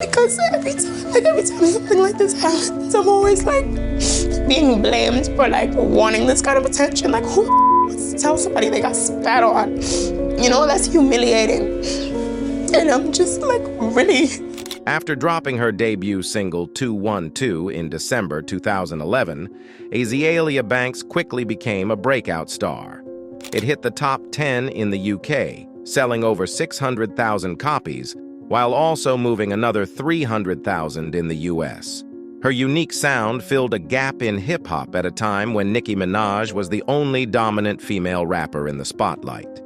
Because every time something like this happens, I'm always like being blamed for like wanting this kind of attention. Like, who wants to tell somebody they got spat on? You know, that's humiliating. And I'm just like really. After dropping her debut single 212 in December 2011, Azealia Banks quickly became a breakout star. It hit the top 10 in the UK, selling over 600,000 copies, while also moving another 300,000 in the US. Her unique sound filled a gap in hip-hop at a time when Nicki Minaj was the only dominant female rapper in the spotlight.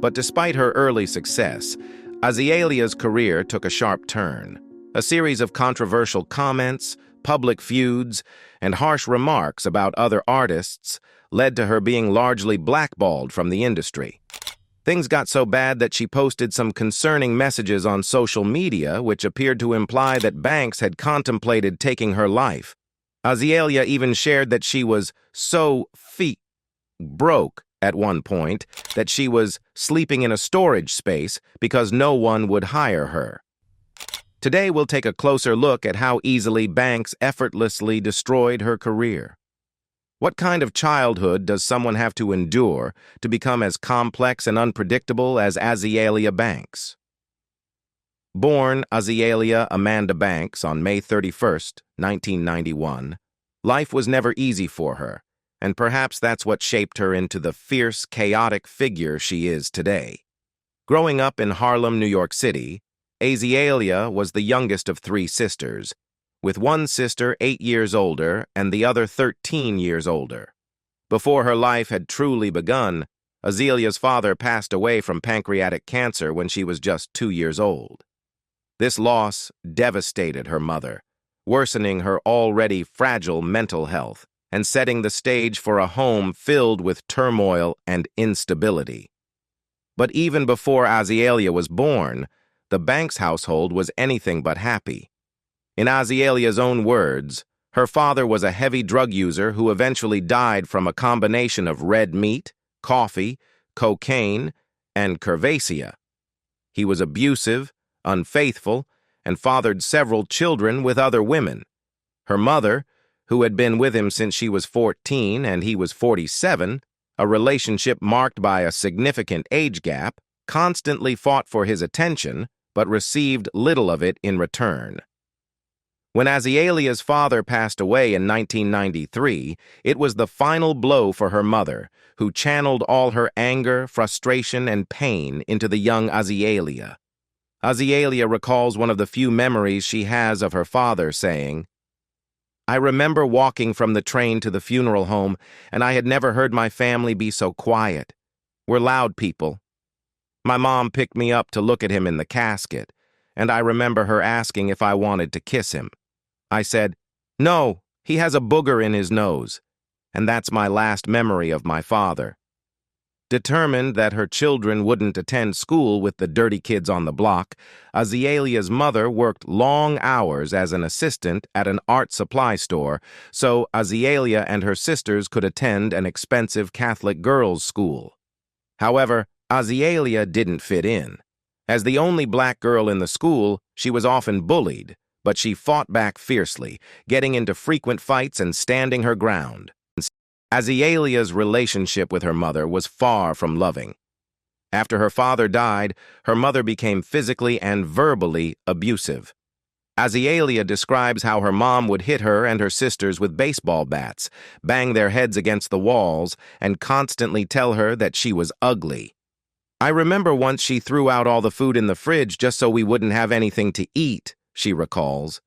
But despite her early success, Azealia's career took a sharp turn. A series of controversial comments, public feuds, and harsh remarks about other artists led to her being largely blackballed from the industry. Things got so bad that she posted some concerning messages on social media which appeared to imply that Banks had contemplated taking her life. Azealia even shared that she was so broke at one point that she was sleeping in a storage space because no one would hire her. Today we'll take a closer look at how easily Banks effortlessly destroyed her career. What kind of childhood does someone have to endure to become as complex and unpredictable as Azealia Banks? Born Azealia Amanda Banks on May 31st, 1991, life was never easy for her, and perhaps that's what shaped her into the fierce, chaotic figure she is today. Growing up in Harlem, New York City, Azealia was the youngest of three sisters, with one sister 8 years older and the other 13 years older. Before her life had truly begun, Azalia's father passed away from pancreatic cancer when she was just 2 years old. This loss devastated her mother, worsening her already fragile mental health and setting the stage for a home filled with turmoil and instability. But even before Azealia was born, the Banks household was anything but happy. In Azealia's own words, her father was a heavy drug user who eventually died from a combination of red meat, coffee, cocaine, and curvaceous. He was abusive, unfaithful, and fathered several children with other women. Her mother, who had been with him since she was 14 and he was 47, a relationship marked by a significant age gap, constantly fought for his attention, but received little of it in return. When Azealia's father passed away in 1993, it was the final blow for her mother, who channeled all her anger, frustration, and pain into the young Azealia. Azealia recalls one of the few memories she has of her father saying, "I remember walking from the train to the funeral home, and I had never heard my family be so quiet. We're loud people. My mom picked me up to look at him in the casket, and I remember her asking if I wanted to kiss him. I said, 'No, he has a booger in his nose,' and that's my last memory of my father." Determined that her children wouldn't attend school with the dirty kids on the block, Azealia's mother worked long hours as an assistant at an art supply store so Azealia and her sisters could attend an expensive Catholic girls' school. However, Azealia didn't fit in. As the only black girl in the school, she was often bullied, but she fought back fiercely, getting into frequent fights and standing her ground. Azealia's relationship with her mother was far from loving. After her father died, her mother became physically and verbally abusive. Azealia describes how her mom would hit her and her sisters with baseball bats, bang their heads against the walls, and constantly tell her that she was ugly. "I remember once she threw out all the food in the fridge just so we wouldn't have anything to eat," she recalls.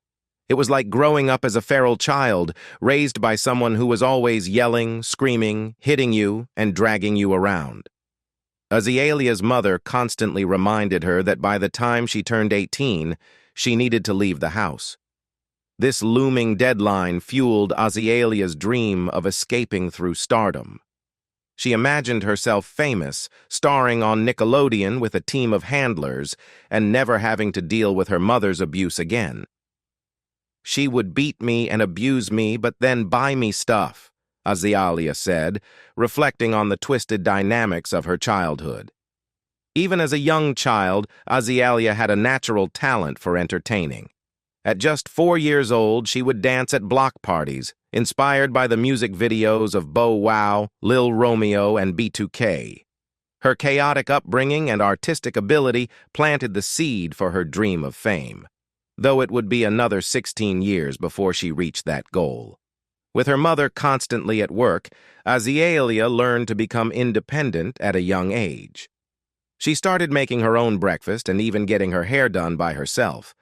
It was like growing up as a feral child, raised by someone who was always yelling, screaming, hitting you, and dragging you around. Azealia's mother constantly reminded her that by the time she turned 18, she needed to leave the house. This looming deadline fueled Azealia's dream of escaping through stardom. She imagined herself famous, starring on Nickelodeon with a team of handlers, and never having to deal with her mother's abuse again. "She would beat me and abuse me, but then buy me stuff," Azealia said, reflecting on the twisted dynamics of her childhood. Even as a young child, Azealia had a natural talent for entertaining. At just 4 years old, she would dance at block parties, inspired by the music videos of Bow Wow, Lil Romeo, and B2K. Her chaotic upbringing and artistic ability planted the seed for her dream of fame, though it would be another 16 years before she reached that goal. With her mother constantly at work, Azealia learned to become independent at a young age. She started making her own breakfast and even getting her hair done by herself.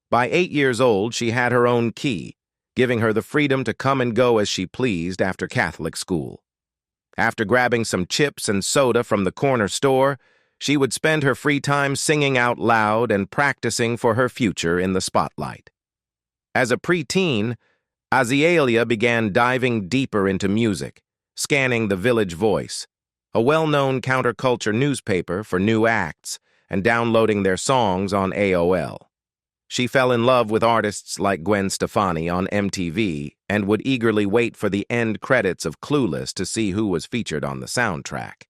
By 8 years old, she had her own key, giving her the freedom to come and go as she pleased after Catholic school. After grabbing some chips and soda from the corner store, she would spend her free time singing out loud and practicing for her future in the spotlight. As a preteen, Azealia began diving deeper into music, scanning the Village Voice, a well-known counterculture newspaper for new acts, and downloading their songs on AOL. She fell in love with artists like Gwen Stefani on MTV and would eagerly wait for the end credits of Clueless to see who was featured on the soundtrack.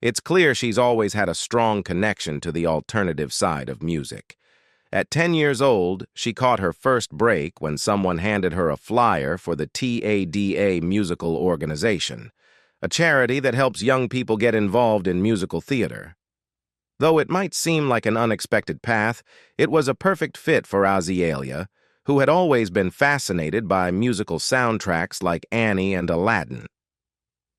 It's clear she's always had a strong connection to the alternative side of music. At 10 years old, she caught her first break when someone handed her a flyer for the TADA Musical Organization, a charity that helps young people get involved in musical theater. Though it might seem like an unexpected path, it was a perfect fit for Azealia, who had always been fascinated by musical soundtracks like Annie and Aladdin.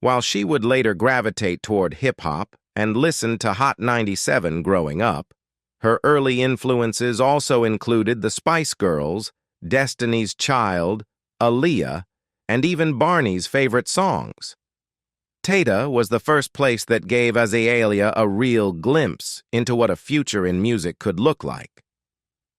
While she would later gravitate toward hip-hop and listen to Hot 97 growing up, her early influences also included the Spice Girls, Destiny's Child, Aaliyah, and even Barney's favorite songs. TADA was the first place that gave Azealia a real glimpse into what a future in music could look like.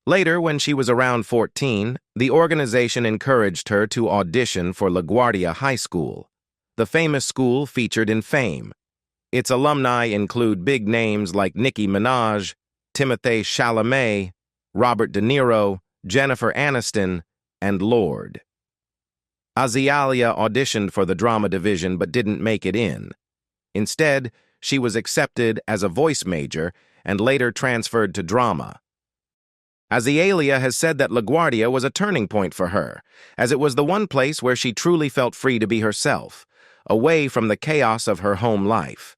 Later, when she was around 14, the organization encouraged her to audition for LaGuardia High School, the famous school featured in Fame. Its alumni include big names like Nicki Minaj, Timothée Chalamet, Robert De Niro, Jennifer Aniston, and Lorde. Azealia auditioned for the drama division but didn't make it in. Instead, she was accepted as a voice major and later transferred to drama. Azealia has said that LaGuardia was a turning point for her, as it was the one place where she truly felt free to be herself, away from the chaos of her home life.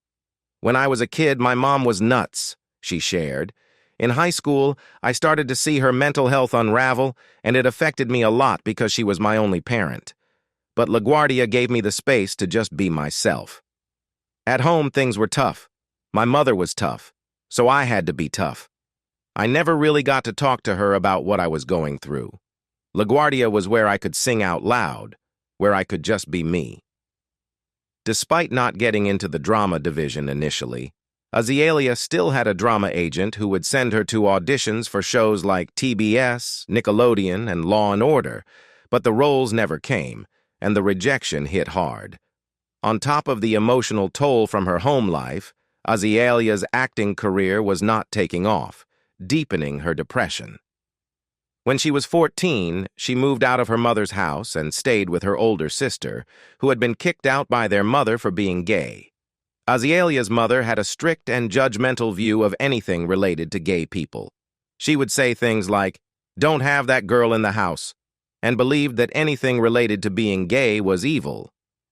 "When I was a kid, my mom was nuts," she shared. "In high school, I started to see her mental health unravel, and it affected me a lot because she was my only parent. But LaGuardia gave me the space to just be myself. At home, things were tough. My mother was tough, so I had to be tough. I never really got to talk to her about what I was going through. LaGuardia was where I could sing out loud, where I could just be me." Despite not getting into the drama division initially, Azealia still had a drama agent who would send her to auditions for shows like TBS, Nickelodeon, and Law & Order, but the roles never came, and the rejection hit hard. On top of the emotional toll from her home life, Azealia's acting career was not taking off, deepening her depression. When she was 14, she moved out of her mother's house and stayed with her older sister, who had been kicked out by their mother for being gay. Azealia's mother had a strict and judgmental view of anything related to gay people. She would say things like, "Don't have that girl in the house," and believed that anything related to being gay was evil.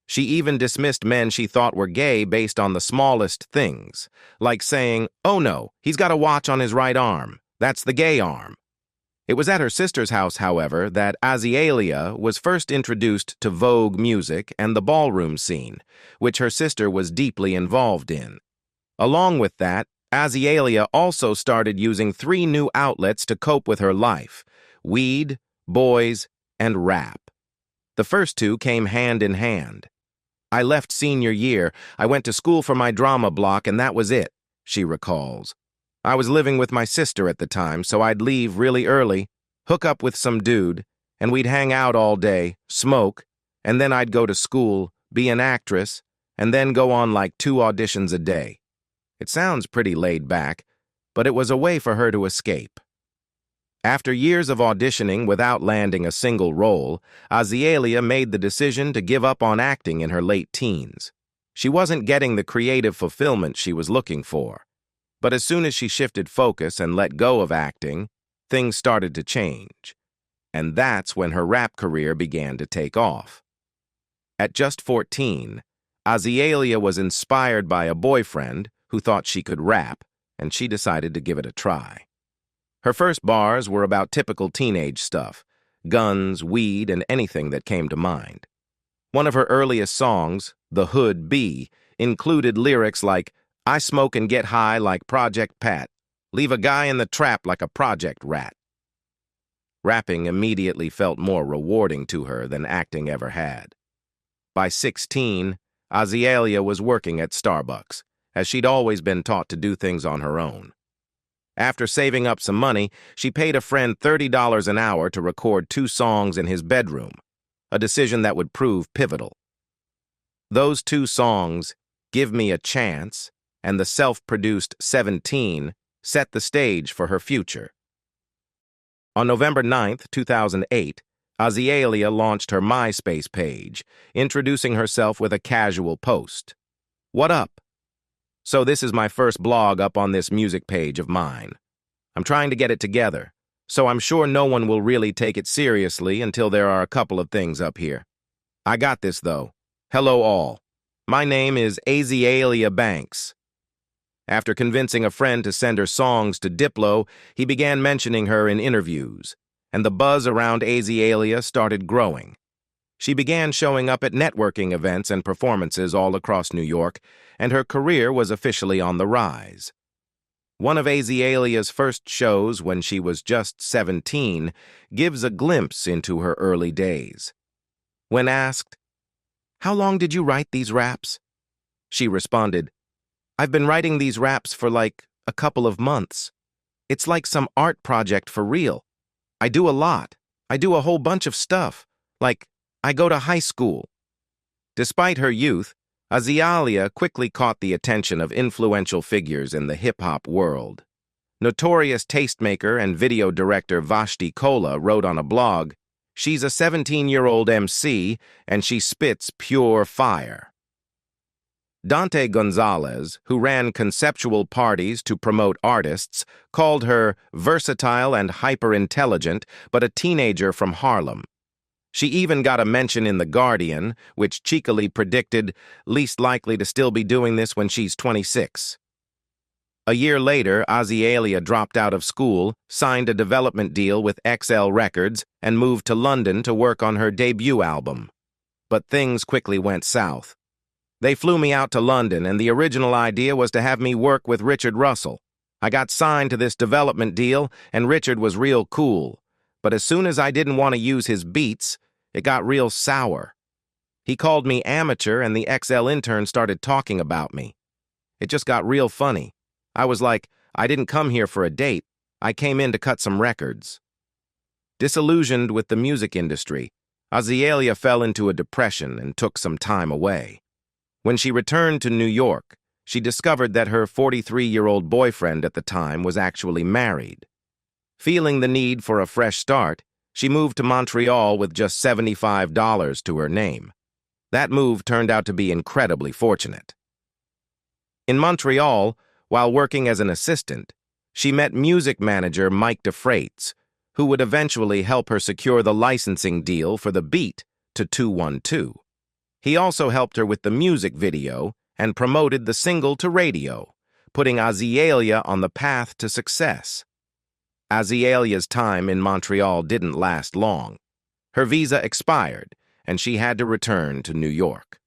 She even dismissed men she thought were gay based on the smallest things, like saying, "Oh no, he's got a watch on his right arm. That's the gay arm." It was at her sister's house, however, that Azealia was first introduced to Vogue music and the ballroom scene, which her sister was deeply involved in. Along with that, Azealia also started using 3 new outlets to cope with her life: weed, boys, and rap. The first 2 came hand in hand. "I left senior year, I went to school for my drama block, and that was it," she recalls. "I was living with my sister at the time, so I'd leave really early, hook up with some dude, and we'd hang out all day, smoke, and then I'd go to school, be an actress, and then go on like 2 auditions a day." It sounds pretty laid back, but it was a way for her to escape. After years of auditioning without landing a single role, Azealia made the decision to give up on acting in her late teens. She wasn't getting the creative fulfillment she was looking for. But as soon as she shifted focus and let go of acting, things started to change. and that's when her rap career began to take off. At just 14, Azealia was inspired by a boyfriend who thought she could rap, and she decided to give it a try. Her first bars were about typical teenage stuff, guns, weed, and anything that came to mind. One of her earliest songs, The Hood B, included lyrics like, "I smoke and get high like Project Pat, leave a guy in the trap like a project rat." Rapping immediately felt more rewarding to her than acting ever had. By 16, Azealia was working at Starbucks, as she'd always been taught to do things on her own. After saving up some money, she paid a friend $30 an hour to record 2 songs in his bedroom, a decision that would prove pivotal. Those 2 songs, Give Me a Chance and the self-produced 17, set the stage for her future. On November 9, 2008, Azealia launched her MySpace page, introducing herself with a casual post. "What up? So this is my first blog up on this music page of mine. I'm trying to get it together, so I'm sure no one will really take it seriously until there are a couple of things up here. I got this, though. Hello all. My name is Azealia Banks." After convincing a friend to send her songs to Diplo, he began mentioning her in interviews, and the buzz around Azealia started growing. She began showing up at networking events and performances all across New York, and her career was officially on the rise. One of Azealia's first shows, when she was just 17, gives a glimpse into her early days. When asked, "How long did you write these raps?" she responded, "I've been writing these raps for like a couple of months. It's like some art project for real. I do a lot. I do a whole bunch of stuff. Like, I go to high school." Despite her youth, Azealia quickly caught the attention of influential figures in the hip-hop world. Notorious tastemaker and video director Vashti Kola wrote on a blog, "She's a 17-year-old MC, and she spits pure fire." Dante Gonzalez, who ran conceptual parties to promote artists, called her versatile and hyper-intelligent, but a teenager from Harlem. She even got a mention in The Guardian, which cheekily predicted, least likely to still be doing this when she's 26. A year later, Azealia dropped out of school, signed a development deal with XL Records, and moved to London to work on her debut album. But things quickly went south. "They flew me out to London, and the original idea was to have me work with Richard Russell. I got signed to this development deal, and Richard was real cool. But as soon as I didn't want to use his beats, it got real sour. He called me amateur, and the XL intern started talking about me. It just got real funny. I was like, I didn't come here for a date. I came in to cut some records." Disillusioned with the music industry, Azealia fell into a depression and took some time away. When she returned to New York, she discovered that her 43-year-old boyfriend at the time was actually married. Feeling the need for a fresh start, she moved to Montreal with just $75 to her name. That move turned out to be incredibly fortunate. In Montreal, while working as an assistant, she met music manager Mike DeFreites, who would eventually help her secure the licensing deal for the beat to 212. He also helped her with the music video and promoted the single to radio, putting Azealia on the path to success. Azealia's time in Montreal didn't last long. Her visa expired, and she had to return to New York.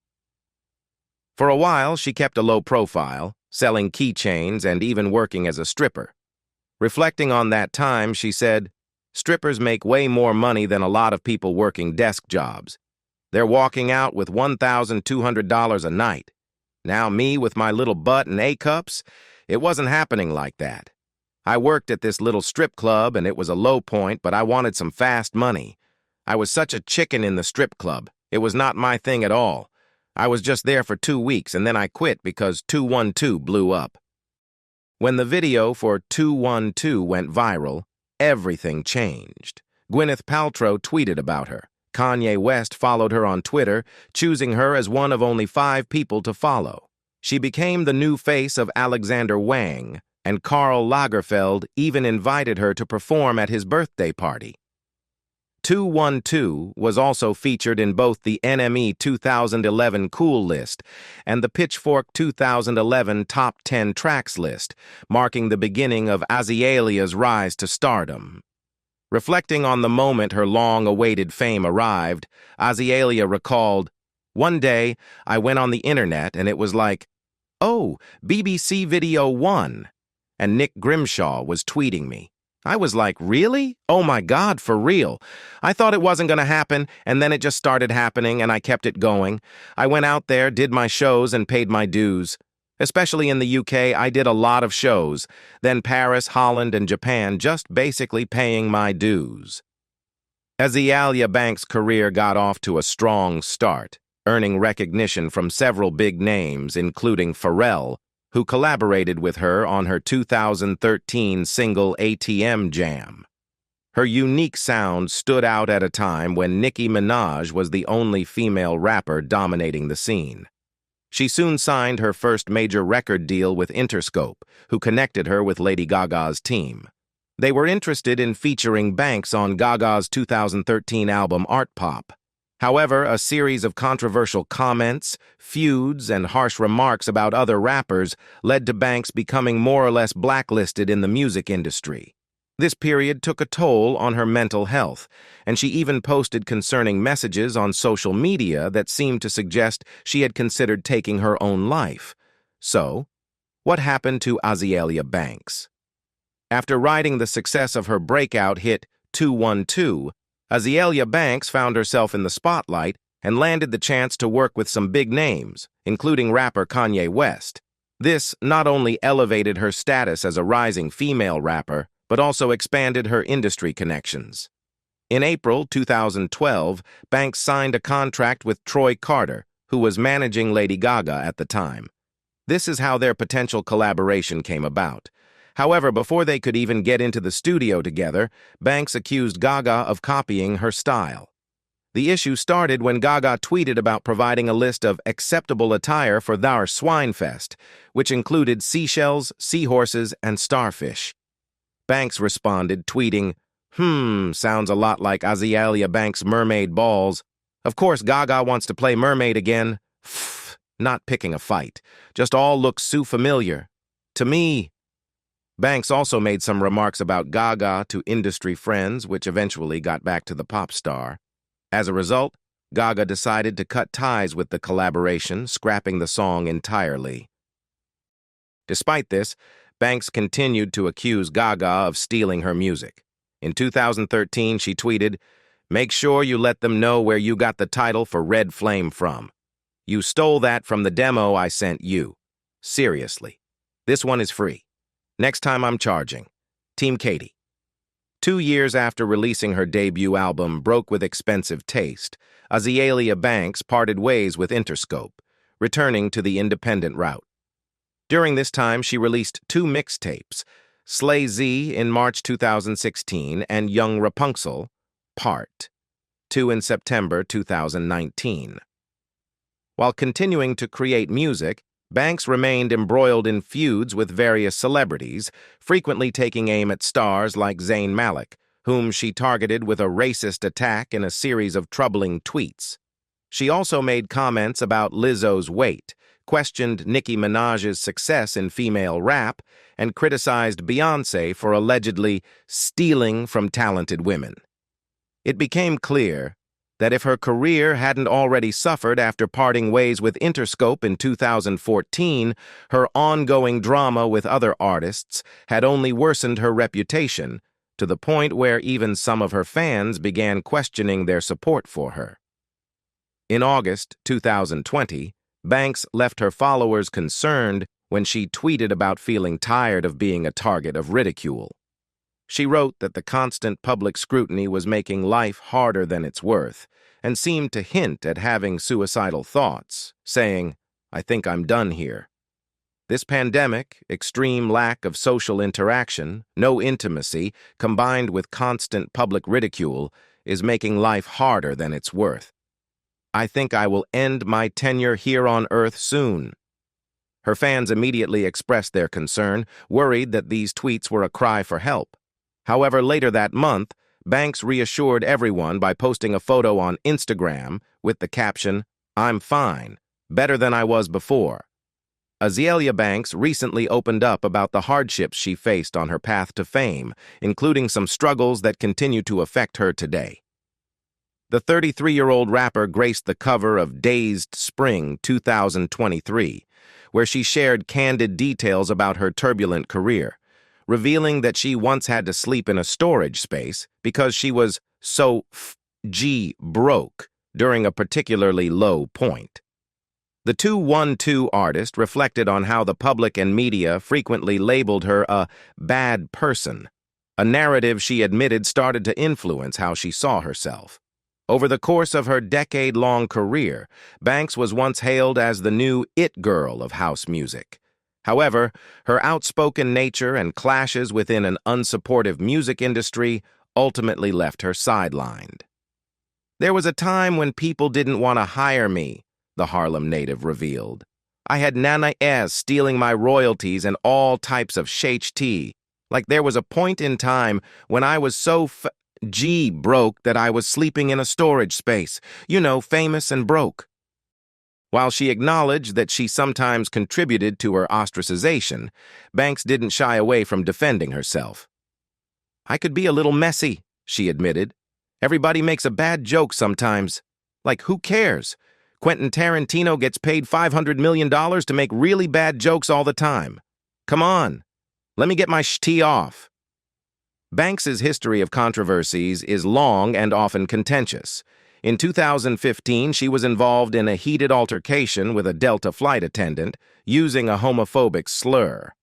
For a while, she kept a low profile, selling keychains and even working as a stripper. Reflecting on that time, she said, "Strippers make way more money than a lot of people working desk jobs. They're walking out with $1,200 a night. Now me with my little butt and A-cups, it wasn't happening like that. I worked at this little strip club and it was a low point, but I wanted some fast money. I was such a chicken in the strip club. It was not my thing at all. I was just there for 2 weeks and then I quit because 212 blew up." When the video for 212 went viral, everything changed. Gwyneth Paltrow tweeted about her. Kanye West followed her on Twitter, choosing her as one of only 5 people to follow. She became the new face of Alexander Wang, and Karl Lagerfeld even invited her to perform at his birthday party. 212 was also featured in both the NME 2011 Cool List and the Pitchfork 2011 Top 10 Tracks list, marking the beginning of Azealia's rise to stardom. Reflecting on the moment her long-awaited fame arrived, Azealia recalled, "One day, I went on the internet and it was like, oh, BBC Video 1, and Nick Grimshaw was tweeting me. I was like, really? Oh my God, for real. I thought it wasn't going to happen, and then it just started happening, and I kept it going. I went out there, did my shows, and paid my dues. Especially in the UK, I did a lot of shows. Then Paris, Holland, and Japan, just basically paying my dues." Azealia Banks' career got off to a strong start, earning recognition from several big names, including Pharrell, who collaborated with her on her 2013 single ATM Jam. Her unique sound stood out at a time when Nicki Minaj was the only female rapper dominating the scene. She soon signed her first major record deal with Interscope, who connected her with Lady Gaga's team. They were interested in featuring Banks on Gaga's 2013 album Art Pop. However, a series of controversial comments, feuds, and harsh remarks about other rappers led to Banks becoming more or less blacklisted in the music industry. This period took a toll on her mental health, and she even posted concerning messages on social media that seemed to suggest she had considered taking her own life. So, what happened to Azealia Banks? After riding the success of her breakout hit 212, Azealia Banks found herself in the spotlight and landed the chance to work with some big names, including rapper Kanye West. This not only elevated her status as a rising female rapper, but also expanded her industry connections. In April 2012, Banks signed a contract with Troy Carter, who was managing Lady Gaga at the time. This is how their potential collaboration came about. However, before they could even get into the studio together, Banks accused Gaga of copying her style. The issue started when Gaga tweeted about providing a list of acceptable attire for their Swinefest, which included seashells, seahorses, and starfish. Banks responded, tweeting, sounds a lot like Azealia Banks' mermaid balls. Of course, Gaga wants to play mermaid again. Not picking a fight. Just all looks so familiar. To me. Banks also made some remarks about Gaga to industry friends, which eventually got back to the pop star. As a result, Gaga decided to cut ties with the collaboration, scrapping the song entirely. Despite this, Banks continued to accuse Gaga of stealing her music. In 2013, she tweeted, "Make sure you let them know where you got the title for Red Flame from. You stole that from the demo I sent you. Seriously. This one is free. Next time I'm charging. Team Katie." 2 years after releasing her debut album, Broke with Expensive Taste, Azealia Banks parted ways with Interscope, returning to the independent route. During this time, she released 2 mixtapes, Slay Z in March 2016 and Young Rapunzel, Part 2 in September 2019. While continuing to create music, Banks remained embroiled in feuds with various celebrities, frequently taking aim at stars like Zayn Malik, whom she targeted with a racist attack in a series of troubling tweets. She also made comments about Lizzo's weight, questioned Nicki Minaj's success in female rap, and criticized Beyoncé for allegedly stealing from talented women. It became clear that if her career hadn't already suffered after parting ways with Interscope in 2014, her ongoing drama with other artists had only worsened her reputation, to the point where even some of her fans began questioning their support for her. In August 2020, Banks left her followers concerned when she tweeted about feeling tired of being a target of ridicule. She wrote that the constant public scrutiny was making life harder than it's worth, and seemed to hint at having suicidal thoughts, saying, "I think I'm done here." This pandemic, extreme lack of social interaction, no intimacy, combined with constant public ridicule, is making life harder than it's worth. "I think I will end my tenure here on Earth soon." Her fans immediately expressed their concern, worried that these tweets were a cry for help. However, later that month, Banks reassured everyone by posting a photo on Instagram with the caption, "I'm fine, better than I was before." Azealia Banks recently opened up about the hardships she faced on her path to fame, including some struggles that continue to affect her today. The 33-year-old rapper graced the cover of Dazed Spring 2023, where she shared candid details about her turbulent career, revealing that she once had to sleep in a storage space because she was so broke during a particularly low point. The 212 artist reflected on how the public and media frequently labeled her a bad person, a narrative she admitted started to influence how she saw herself. Over the course of her decade-long career, Banks was once hailed as the new it girl of house music. However, her outspoken nature and clashes within an unsupportive music industry ultimately left her sidelined. "There was a time when people didn't want to hire me," the Harlem native revealed. "I had Nana S stealing my royalties and all types of tea. Like there was a point in time when I was so broke that I was sleeping in a storage space, famous and broke." While she acknowledged that she sometimes contributed to her ostracization, Banks didn't shy away from defending herself. "I could be a little messy," she admitted. "Everybody makes a bad joke sometimes. Like, who cares? Quentin Tarantino gets paid $500 million to make really bad jokes all the time. Come on, let me get my tea off." Banks's history of controversies is long and often contentious. In 2015, she was involved in a heated altercation with a Delta flight attendant, using a homophobic slur.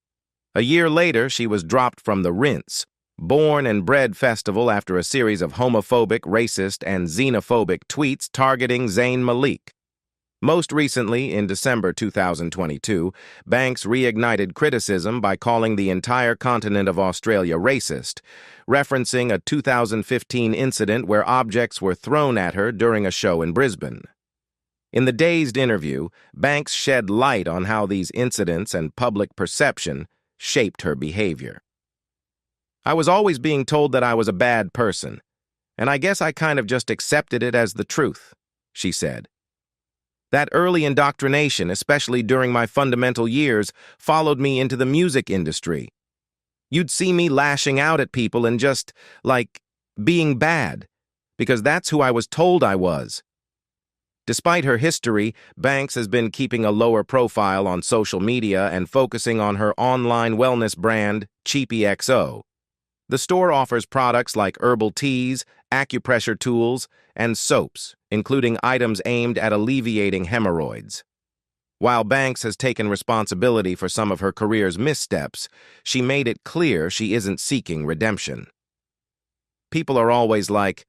A year later, she was dropped from the Rinse, Born and Bred Festival after a series of homophobic, racist, and xenophobic tweets targeting Zayn Malik. Most recently, in December 2022, Banks reignited criticism by calling the entire continent of Australia racist, referencing a 2015 incident where objects were thrown at her during a show in Brisbane. In the Dazed interview, Banks shed light on how these incidents and public perception shaped her behavior. "I was always being told that I was a bad person, and I guess I kind of just accepted it as the truth," she said. "That early indoctrination, especially during my fundamental years, followed me into the music industry. You'd see me lashing out at people and just, being bad, because that's who I was told I was." Despite her history, Banks has been keeping a lower profile on social media and focusing on her online wellness brand, Cheapy XO. The store offers products like herbal teas, acupressure tools, and soaps, including items aimed at alleviating hemorrhoids. While Banks has taken responsibility for some of her career's missteps, she made it clear she isn't seeking redemption. People are always like,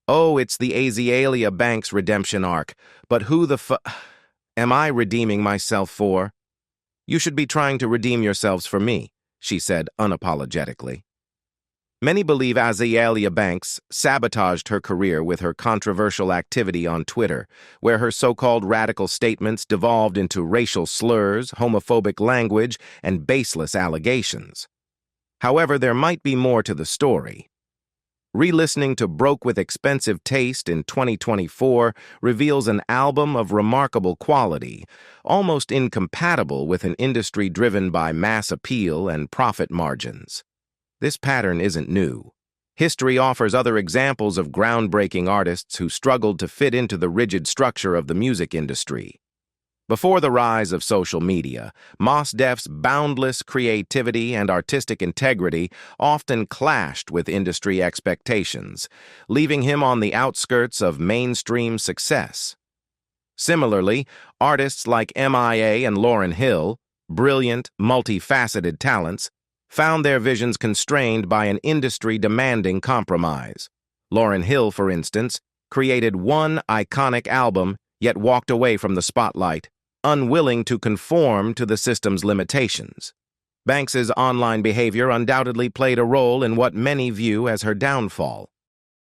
"Oh, it's the Azealia Banks redemption arc, but who the am I redeeming myself for?" "You should be trying to redeem yourselves for me," she said unapologetically. Many believe Azealia Banks sabotaged her career with her controversial activity on Twitter, where her so-called radical statements devolved into racial slurs, homophobic language, and baseless allegations. However, there might be more to the story. Re-listening to Broke with Expensive Taste in 2024 reveals an album of remarkable quality, almost incompatible with an industry driven by mass appeal and profit margins. This pattern isn't new. History offers other examples of groundbreaking artists who struggled to fit into the rigid structure of the music industry. Before the rise of social media, Mos Def's boundless creativity and artistic integrity often clashed with industry expectations, leaving him on the outskirts of mainstream success. Similarly, artists like MIA and Lauryn Hill, brilliant, multifaceted talents, found their visions constrained by an industry demanding compromise. Lauryn Hill, for instance, created one iconic album, yet walked away from the spotlight, unwilling to conform to the system's limitations. Banks's online behavior undoubtedly played a role in what many view as her downfall.